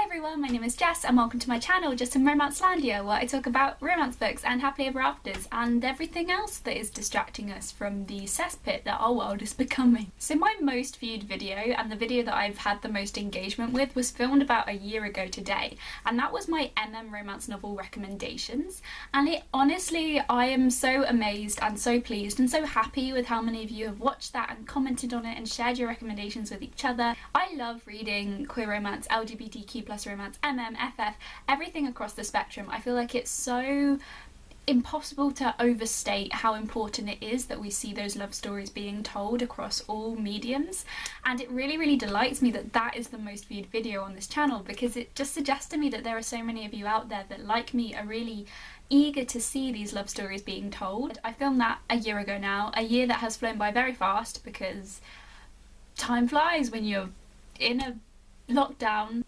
everyone, my name is Jess and welcome to my channel, Just Some Romancelandia, where I talk about romance books and happily ever afters and everything else that is distracting us from the cesspit that our world is becoming. So my most viewed video, and the video that I've had the most engagement with, was filmed about a year ago today, and that was my romance novel recommendations. And it honestly, I am so amazed and so pleased and so happy with how many of you have watched that and commented on it and shared your recommendations with each other. I love reading queer romance, LGBTQ+ romance, FF, everything across the spectrum. I feel like it's so impossible to overstate how important it is that we see those love stories being told across all mediums, and it really delights me that that is the most viewed video on this channel, because it just suggests to me that there are so many of you out there that, like me, are really eager to see these love stories being told. I filmed that a year ago now, a year that has flown by very fast because time flies when you're in a lockdown.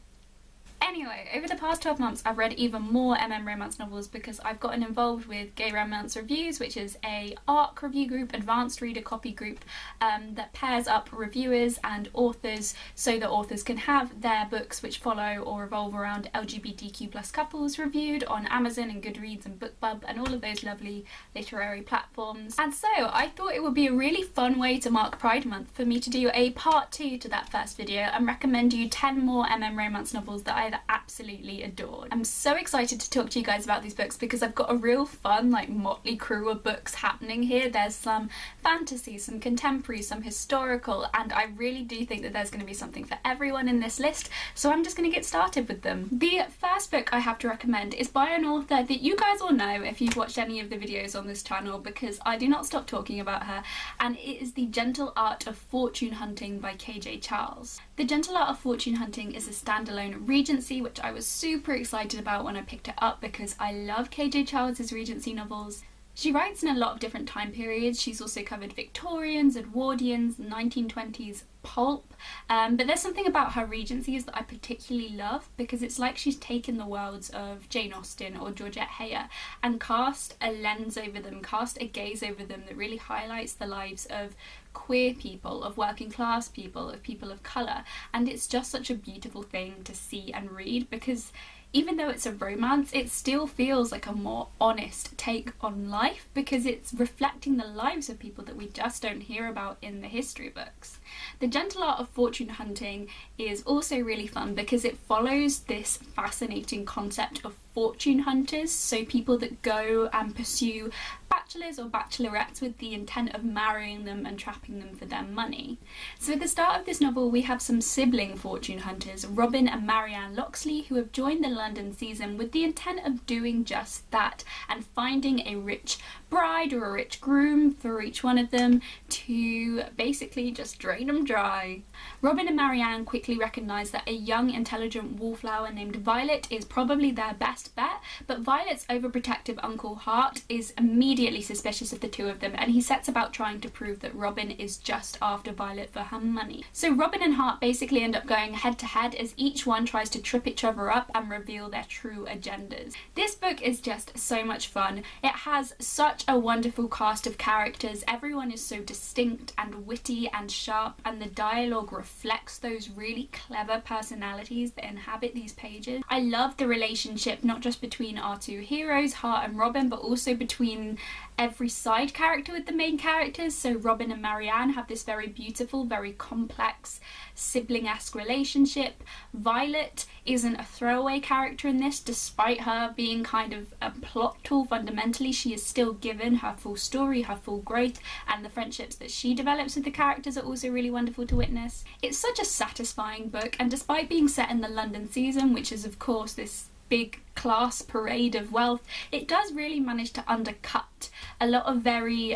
Anyway, over the past 12 months I've read even more romance novels because I've gotten involved with Gay Romance Reviews, which is a ARC review group, advanced reader copy group, that pairs up reviewers and authors so that authors can have their books which follow or revolve around LGBTQ+ couples reviewed on Amazon and Goodreads and BookBub and all of those lovely literary platforms. And so I thought it would be a really fun way to mark Pride Month for me to do a part 2 to that first video and recommend you 10 more romance novels that I absolutely adored. I'm so excited to talk to you guys about these books because I've got a real fun, like, motley crew of books happening here. There's some fantasy, some contemporary, some historical, and I really do think that there's going to be something for everyone in this list, so I'm just going to get started with them. The first book I have to recommend is by an author that you guys all know if you've watched any of the videos on this channel, because I do not stop talking about her, and it is The Gentle Art of Fortune Hunting by KJ Charles. The Gentle Art of Fortune Hunting is a standalone Regency, which I was super excited about when I picked it up because I love KJ Charles's Regency novels. She writes in a lot of different time periods. She's also covered Victorians, Edwardians, 1920s pulp, but there's something about her Regencies that I particularly love because it's like she's taken the worlds of Jane Austen or Georgette Heyer and cast a lens over them, cast a gaze over them that really highlights the lives of queer people, of working class people, of people of colour, and it's just such a beautiful thing to see and read because even though it's a romance, it still feels like a more honest take on life because it's reflecting the lives of people that we just don't hear about in the history books. The Gentle Art of Fortune Hunting is also really fun because it follows this fascinating concept of fortune hunters, so people that go and pursue bachelors or bachelorettes with the intent of marrying them and trapping them for their money. So at the start of this novel we have some sibling fortune hunters, Robin and Marianne Loxley, who have joined the London season with the intent of doing just that and finding a rich bride or a rich groom for each one of them to basically just drain them dry. Robin and Marianne quickly recognise that a young intelligent wallflower named Violet is probably their best bet, but Violet's overprotective uncle Hart is immediately suspicious of the two of them, and he sets about trying to prove that Robin is just after Violet for her money. So Robin and Hart basically end up going head to head as each one tries to trip each other up and reveal their true agendas. This book is just so much fun. It has such a wonderful cast of characters. Everyone is so distinct and witty and sharp, and the dialogue reflects those really clever personalities that inhabit these pages. I love the relationship not just between our two heroes, Hart and Robin, but also between every side character with the main characters. So Robin and Marianne have this very beautiful, very complex sibling-esque relationship. Violet isn't a throwaway character in this, despite her being kind of a plot tool. Fundamentally, she is still given her full story, her full growth, and the friendships that she develops with the characters are also really wonderful to witness. It's such a satisfying book, and despite being set in the London season, which is of course this big class parade of wealth, it does really manage to undercut a lot of very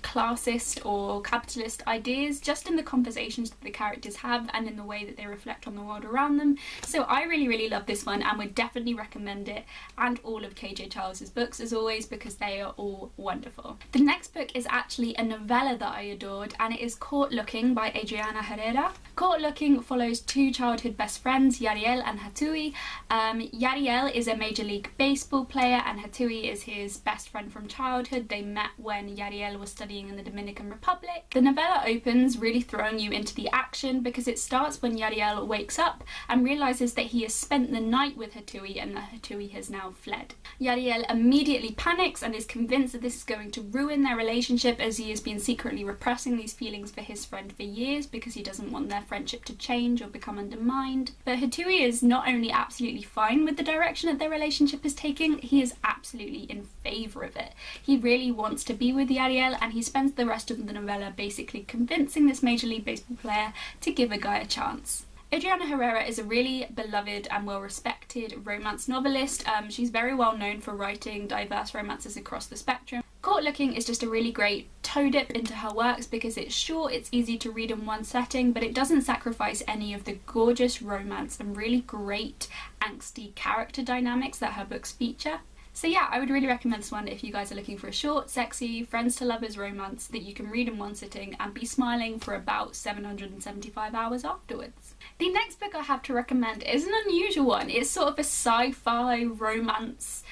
classist or capitalist ideas just in the conversations that the characters have and in the way that they reflect on the world around them. So I really love this one and would definitely recommend it, and all of KJ Charles's books as always, because they are all wonderful. The next book is actually a novella that I adored, and it is Caught Looking by Adriana Herrera. Caught Looking follows two childhood best friends, Yariel and Hatui. Yariel is a a Major League Baseball player, and Hatui is his best friend from childhood. They met when Yariel was studying in the Dominican Republic. The novella opens really throwing you into the action because it starts when Yariel wakes up and realises that he has spent the night with Hatui and that Hatui has now fled. Yariel immediately panics and is convinced that this is going to ruin their relationship, as he has been secretly repressing these feelings for his friend for years because he doesn't want their friendship to change or become undermined. But Hatui is not only absolutely fine with the direction that their relationship is taking, he is absolutely in favour of it. He really wants to be with Yariel, and he spends the rest of the novella basically convincing this Major League Baseball player to give a guy a chance. Adriana Herrera is a really beloved and well-respected romance novelist. She's very well known for writing diverse romances across the spectrum. Court Looking is just a really great toe dip into her works because it's short, it's easy to read in one setting, but it doesn't sacrifice any of the gorgeous romance and really great angsty character dynamics that her books feature. So yeah, I would really recommend this one if you guys are looking for a short, sexy, friends to lovers romance that you can read in one sitting and be smiling for about 775 hours afterwards. The next book I have to recommend is an unusual one. It's sort of a sci-fi romance,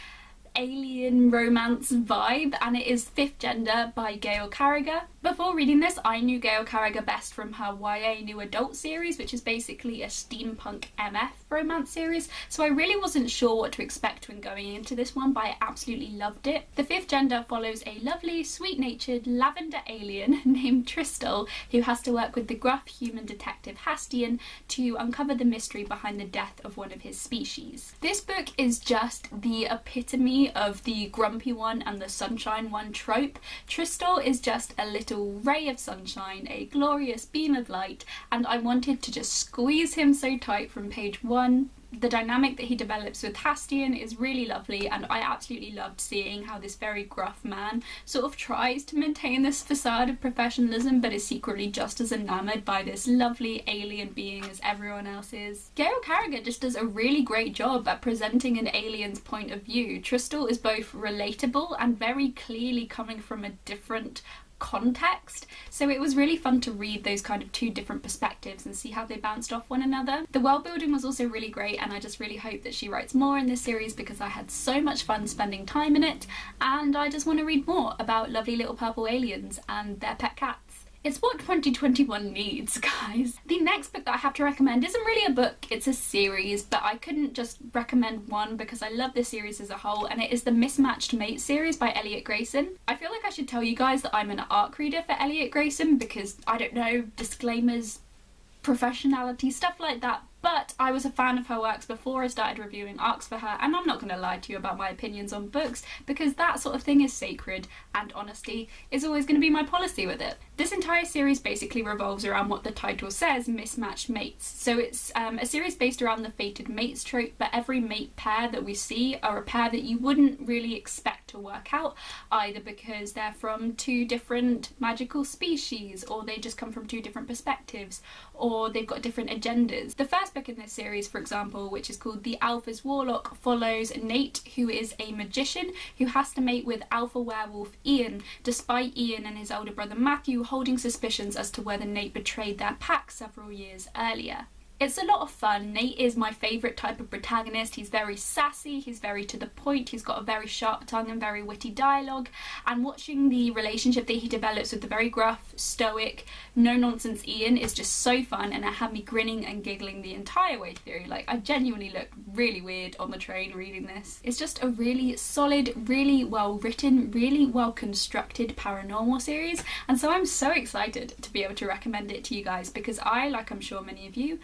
alien romance vibe, and it is Fifth Gender by Gail Carriger. Before reading this, I knew Gail Carriger best from her YA New Adult series, which is basically a steampunk MF romance series, so I really wasn't sure what to expect when going into this one, but I absolutely loved it. The Fifth Gender follows a lovely, sweet-natured lavender alien named Tristal, who has to work with the gruff human detective Hastian to uncover the mystery behind the death of one of his species. This book is just the epitome of the grumpy one and the sunshine one trope. Tristal is just a little ray of sunshine, a glorious beam of light, and I wanted to just squeeze him so tight from page 1. The dynamic that he develops with Hastian is really lovely, and I absolutely loved seeing how this very gruff man sort of tries to maintain this facade of professionalism but is secretly just as enamoured by this lovely alien being as everyone else is. Gail Carriger just does a really great job at presenting an alien's point of view. Tristal is both relatable and very clearly coming from a different context, so it was really fun to read those kind of two different perspectives and see how they bounced off one another. The world building was also really great, and I just really hope that she writes more in this series because I had so much fun spending time in it, and I just want to read more about lovely little purple aliens and their pet cats. It's what 2021 needs, guys. The next book that I have to recommend isn't really a book, it's a series, but I couldn't just recommend one because I love this series as a whole, and it is the Mismatched Mate series by Elliot Grayson. I feel like I should tell you guys that I'm an ARC reader for Elliot Grayson because, I don't know, disclaimers, professionality, stuff like that, but I was a fan of her works before I started reviewing ARCs for her, and I'm not going to lie to you about my opinions on books because that sort of thing is sacred, and honesty is always going to be my policy with it. This entire series basically revolves around what the title says, mismatched mates. So it's a series based around the fated mates trope, but every mate pair that we see are a pair that you wouldn't really expect to work out, either because they're from two different magical species, or they just come from two different perspectives, or they've got different agendas. The first book in this series, for example, which is called The Alpha's Warlock, follows Nate, who is a magician who has to mate with alpha werewolf Ian, despite Ian and his older brother Matthew holding suspicions as to whether Nate betrayed their pack several years earlier. It's a lot of fun. Nate is my favourite type of protagonist. He's very sassy, he's very to the point, he's got a very sharp tongue and very witty dialogue, and watching the relationship that he develops with the very gruff, stoic, no-nonsense Ian is just so fun, and it had me grinning and giggling the entire way through. Like, I genuinely looked really weird on the train reading this. It's just a really solid, really well written, really well constructed paranormal series, and so I'm so excited to be able to recommend it to you guys because I, like I'm sure many of you,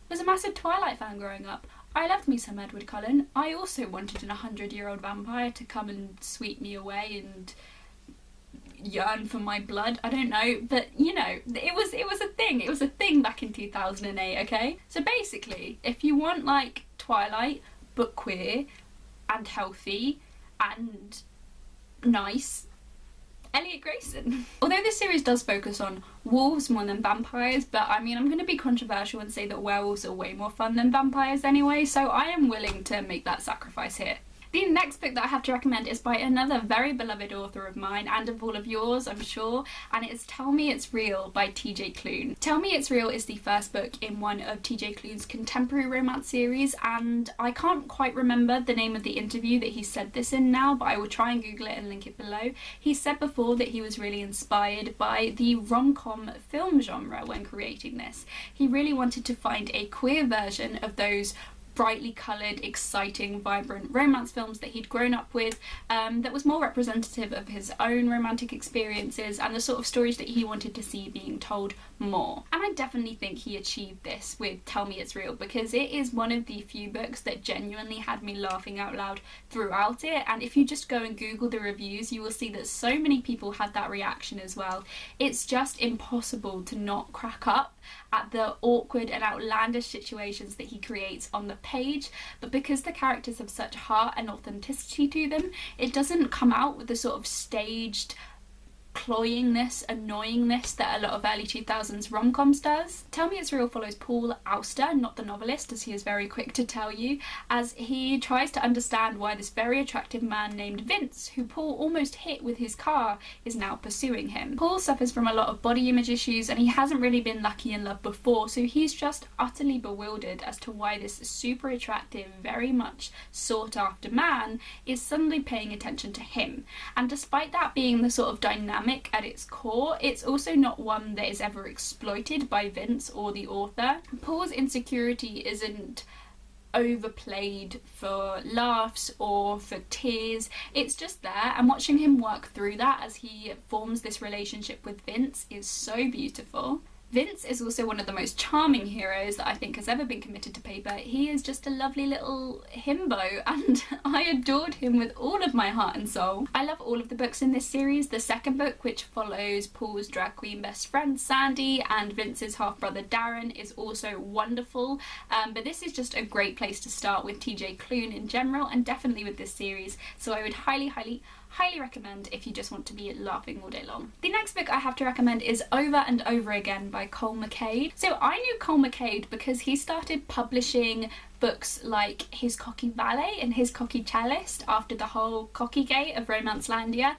was a massive Twilight fan growing up. I loved me some Edward Cullen. I also wanted an 100-year-old vampire to come and sweep me away and yearn for my blood. I don't know, but you know, it was a thing. It was a thing back in 2008, okay? So basically, if you want like Twilight, but queer and healthy and nice, Elliot Grayson. Although this series does focus on wolves more than vampires, but I mean, I'm going to be controversial and say that werewolves are way more fun than vampires anyway, so I am willing to make that sacrifice here. The next book that I have to recommend is by another very beloved author of mine and of all of yours, I'm sure, and it is Tell Me It's Real by TJ Klune. Tell Me It's Real is the first book in one of TJ Klune's contemporary romance series, and I can't quite remember the name of the interview that he said this in now, but I will try and Google it and link it below. He said before that he was really inspired by the rom-com film genre when creating this. He really wanted to find a queer version of those brightly coloured, exciting, vibrant romance films that he'd grown up with, that was more representative of his own romantic experiences and the sort of stories that he wanted to see being told more. And I definitely think he achieved this with Tell Me It's Real, because it is one of the few books that genuinely had me laughing out loud throughout it, and if you just go and Google the reviews you will see that so many people had that reaction as well. It's just impossible to not crack up at the awkward and outlandish situations that he creates on the page, but because the characters have such heart and authenticity to them, it doesn't come out with the sort of staged cloyingness, annoyingness that a lot of early 2000s rom-coms does. Tell Me It's Real follows Paul Auster, not the novelist, as he is very quick to tell you, as he tries to understand why this very attractive man named Vince, who Paul almost hit with his car, is now pursuing him. Paul suffers from a lot of body image issues and he hasn't really been lucky in love before, so he's just utterly bewildered as to why this super attractive, very much sought after man is suddenly paying attention to him. And despite that being the sort of dynamic at its core, it's also not one that is ever exploited by Vince or the author. Paul's insecurity isn't overplayed for laughs or for tears, it's just there, and watching him work through that as he forms this relationship with Vince is so beautiful. Vince is also one of the most charming heroes that I think has ever been committed to paper. He is just a lovely little himbo and I adored him with all of my heart and soul. I love all of the books in this series. The second book, which follows Paul's drag queen best friend Sandy and Vince's half-brother Darren, is also wonderful, but this is just a great place to start with TJ Klune in general, and definitely with this series, so I would highly recommend if you just want to be laughing all day long. The next book I have to recommend is Over and Over Again by Cole McCade. So I knew Cole McCade because he started publishing books like His Cocky Valet and His Cocky Cellist after the whole Cockygate of Romancelandia,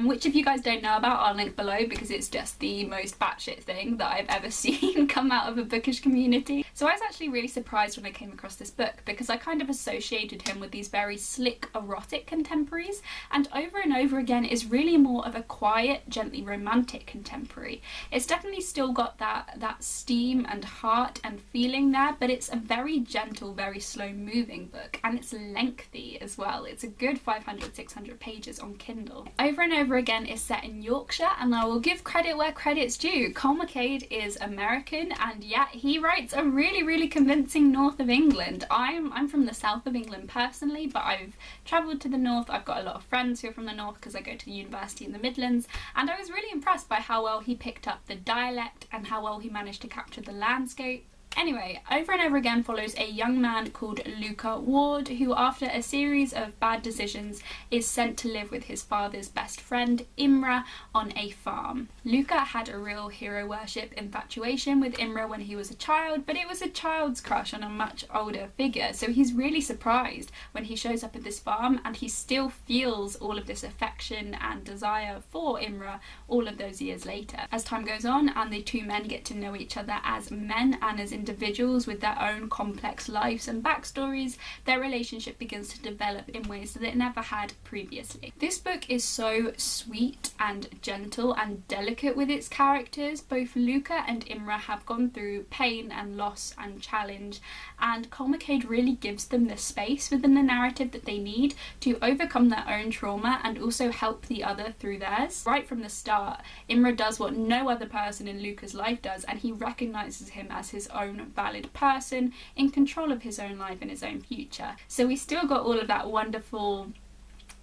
which if you guys don't know about, I'll link below because it's just the most batshit thing that I've ever seen come out of a bookish community. So I was actually really surprised when I came across this book because I kind of associated him with these very slick erotic contemporaries, and Over and Over Again is really more of a quiet, gently romantic contemporary. It's definitely still got that steam and heart and feeling there, but it's a very gentle, very slow moving book, and it's lengthy as well. It's a good 500-600 pages on Kindle. Over and Over Again is set in Yorkshire, and I will give credit where credit's due. Cole McCade is American, and yet he writes a really convincing north of England. I'm from the south of England personally, but I've travelled to the north. I've got a lot of friends who are from the north because I go to the university in the Midlands, and I was really impressed by how well he picked up the dialect and how well he managed to capture the landscape. Anyway, Over and Over Again follows a young man called Luca Ward, who after a series of bad decisions is sent to live with his father's best friend Imra on a farm. Luca had a real hero worship infatuation with Imra when he was a child, but it was a child's crush on a much older figure, so he's really surprised when he shows up at this farm and he still feels all of this affection and desire for Imra all of those years later. As time goes on and the two men get to know each other as men and as individuals with their own complex lives and backstories, their relationship begins to develop in ways that it never had previously. This book is so sweet and gentle and delicate with its characters. Both Luca and Imra have gone through pain and loss and challenge, and Cole McCade really gives them the space within the narrative that they need to overcome their own trauma and also help the other through theirs. Right from the start, Imra does what no other person in Luca's life does, and he recognises him as his own valid person in control of his own life and his own future. So we still got all of that wonderful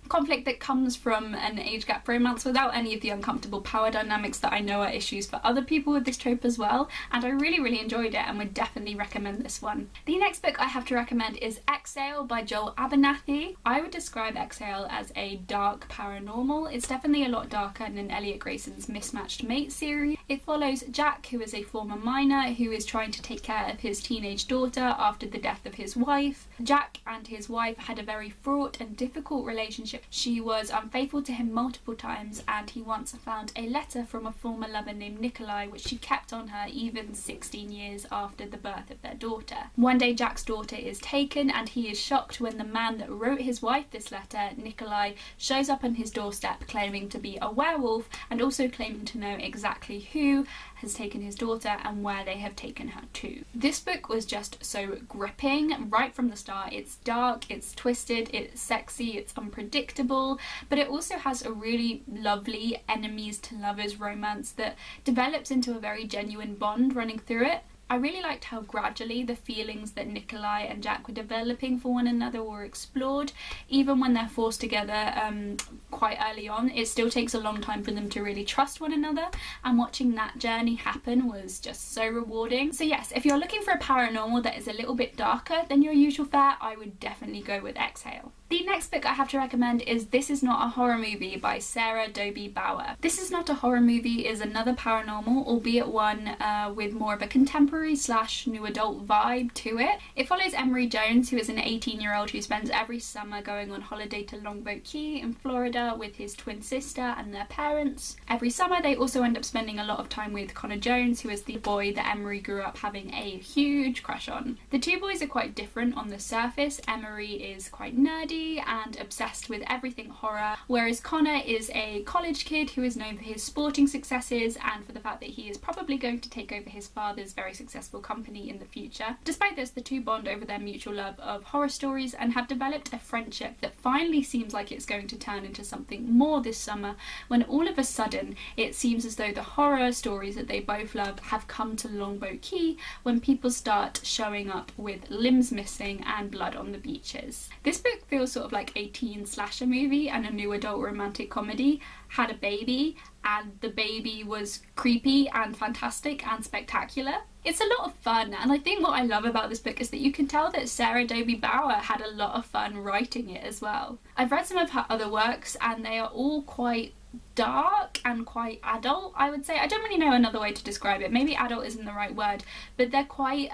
conflict that comes from an age gap romance without any of the uncomfortable power dynamics that I know are issues for other people with this trope as well, and I really enjoyed it and would definitely recommend this one. The next book I have to recommend is Exhale by Joel Abernathy. I would describe Exhale as a dark paranormal. It's definitely a lot darker than Elliot Grayson's Mismatched Mate series. It follows Jack, who is a former miner who is trying to take care of his teenage daughter after the death of his wife. Jack and his wife had a very fraught and difficult relationship. She was unfaithful to him multiple times, and he once found a letter from a former lover named Nikolai which she kept on her even 16 years after the birth of their daughter. One day Jack's daughter is taken and he is shocked when the man that wrote his wife this letter, Nikolai, shows up on his doorstep claiming to be a werewolf and also claiming to know exactly who has taken his daughter and where they have taken her to. This book was just so gripping right from the start. It's dark, it's twisted, it's sexy, it's unpredictable, but it also has a really lovely enemies to lovers romance that develops into a very genuine bond running through it. I really liked how gradually the feelings that Nikolai and Jack were developing for one another were explored. Even when they're forced together quite early on, it still takes a long time for them to really trust one another, and watching that journey happen was just so rewarding. So yes, if you're looking for a paranormal that is a little bit darker than your usual fare, I would definitely go with Exhale. The next book I have to recommend is This Is Not a Horror Movie by Sarah Doby Bauer. This Is Not a Horror Movie is another paranormal, albeit one with more of a contemporary / new adult vibe to it. It follows Emery Jones, who is an 18-year-old who spends every summer going on holiday to Longboat Key in Florida with his twin sister and their parents. Every summer they also end up spending a lot of time with Connor Jones, who is the boy that Emery grew up having a huge crush on. The two boys are quite different on the surface. Emery is quite nerdy and obsessed with everything horror, whereas Connor is a college kid who is known for his sporting successes and for the fact that he is probably going to take over his father's very successful company in the future. Despite this, the two bond over their mutual love of horror stories and have developed a friendship that finally seems like it's going to turn into something more this summer, when all of a sudden it seems as though the horror stories that they both love have come to Longboat Key when people start showing up with limbs missing and blood on the beaches. This book feels sort of like a teen slasher movie and a new adult romantic comedy had a baby, and the baby was creepy and fantastic and spectacular. It's a lot of fun, and I think what I love about this book is that you can tell that Sarah Doby Bauer had a lot of fun writing it as well. I've read some of her other works and they are all quite dark and quite adult, I would say. I don't really know another way to describe it. Maybe adult isn't the right word, but they're quite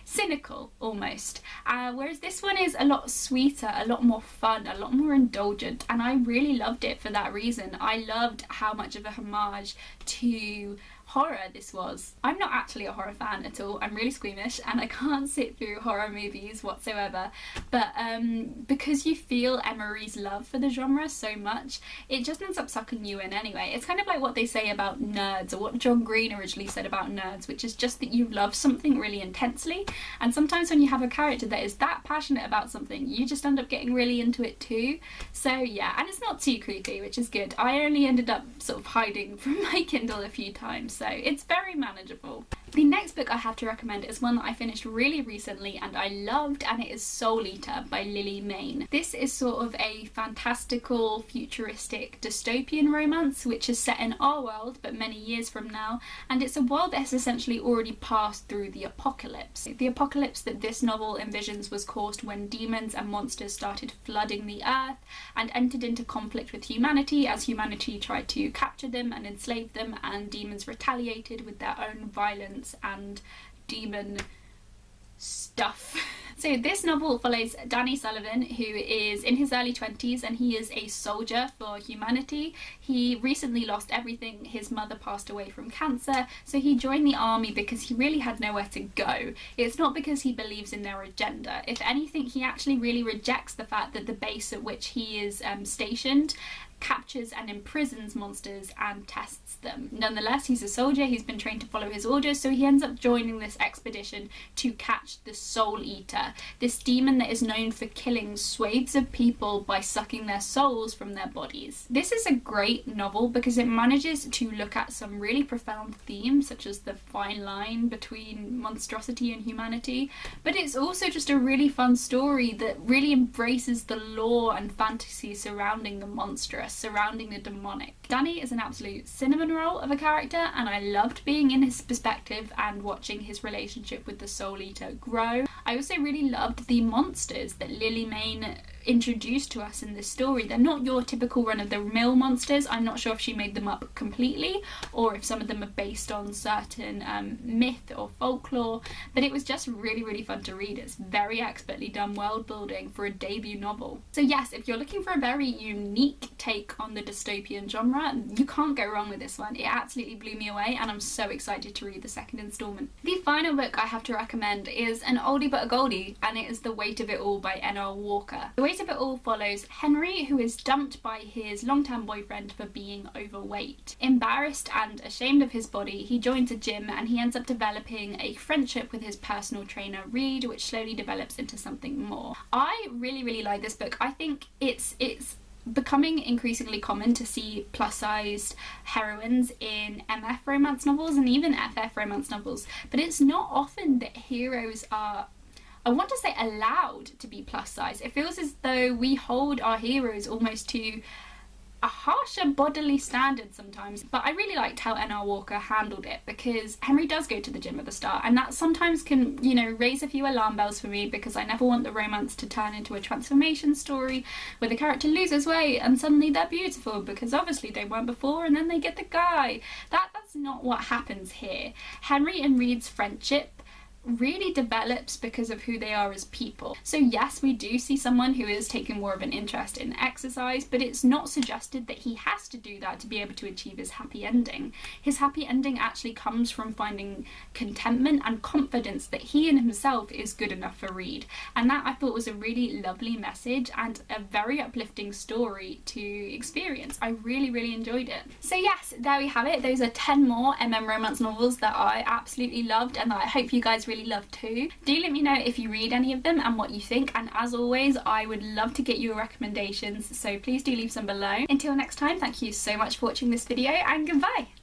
cynical almost. Whereas this one is a lot sweeter, a lot more fun, a lot more indulgent, and I really loved it for that reason. I loved how much of a homage to horror this was. I'm not actually a horror fan at all. I'm really squeamish and I can't sit through horror movies whatsoever, but because you feel Emery's love for the genre so much, it just ends up sucking you in anyway. It's kind of like what they say about nerds, or what John Green originally said about nerds, which is just that you love something really intensely, and sometimes when you have a character that is that passionate about something, you just end up getting really into it too. So yeah, and it's not too creepy, which is good. I only ended up sort of hiding from my Kindle a few times, so it's very manageable. The next book I have to recommend is one that I finished really recently and I loved, and it is Soul Eater by Lily Mayne. This is sort of a fantastical, futuristic, dystopian romance which is set in our world but many years from now, and it's a world that has essentially already passed through the apocalypse. The apocalypse that this novel envisions was caused when demons and monsters started flooding the earth and entered into conflict with humanity as humanity tried to capture them and enslave them, and demons retaliated with their own violence and demon stuff. So this novel follows Danny Sullivan, who is in his early 20s and he is a soldier for humanity. He recently lost everything. His mother passed away from cancer, so he joined the army because he really had nowhere to go. It's not because he believes in their agenda. If anything, he actually really rejects the fact that the base at which he is stationed captures and imprisons monsters and tests them. Nonetheless, he's a soldier, he's been trained to follow his orders, so he ends up joining this expedition to catch the Soul Eater, this demon that is known for killing swathes of people by sucking their souls from their bodies. This is a great novel because it manages to look at some really profound themes, such as the fine line between monstrosity and humanity, but it's also just a really fun story that really embraces the lore and fantasy surrounding the monstrous, surrounding the demonic. Danny is an absolute cinnamon roll of a character, and I loved being in his perspective and watching his relationship with the Soul Eater grow. I also really loved the monsters that Lily Mayne introduced to us in this story. They're not your typical run-of-the-mill monsters. I'm not sure if she made them up completely or if some of them are based on certain myth or folklore, but it was just really fun to read. It's very expertly done world building for a debut novel. So yes, if you're looking for a very unique take on the dystopian genre, you can't go wrong with this one. It absolutely blew me away, and I'm so excited to read the second instalment. The final book I have to recommend is an oldie but a goldie, and it is The Weight of It All by N.R. Walker. The Weight of It All follows Henry, who is dumped by his long-term boyfriend for being overweight. Embarrassed and ashamed of his body, he joins a gym and he ends up developing a friendship with his personal trainer Reed, which slowly develops into something more. I really like this book. I think it's becoming increasingly common to see plus-sized heroines in MF romance novels and even FF romance novels, but it's not often that heroes are, I want to say, allowed to be plus size. It feels as though we hold our heroes almost to a harsher bodily standard sometimes, but I really liked how N.R. Walker handled it, because Henry does go to the gym at the start, and that sometimes can, you know, raise a few alarm bells for me, because I never want the romance to turn into a transformation story where the character loses weight and suddenly they're beautiful, because obviously they weren't before and then they get the guy. That's not what happens here. Henry and Reed's friendship really develops because of who they are as people. So yes, we do see someone who is taking more of an interest in exercise, but it's not suggested that he has to do that to be able to achieve his happy ending. His happy ending actually comes from finding contentment and confidence that he in himself is good enough for Reed, and that I thought was a really lovely message and a very uplifting story to experience. I really enjoyed it. So yes, there we have it. Those are 10 more romance novels that I absolutely loved and that I hope you guys really love too. Do let me know if you read any of them and what you think, and as always I would love to get your recommendations, so please do leave some below. Until next time, thank you so much for watching this video and goodbye!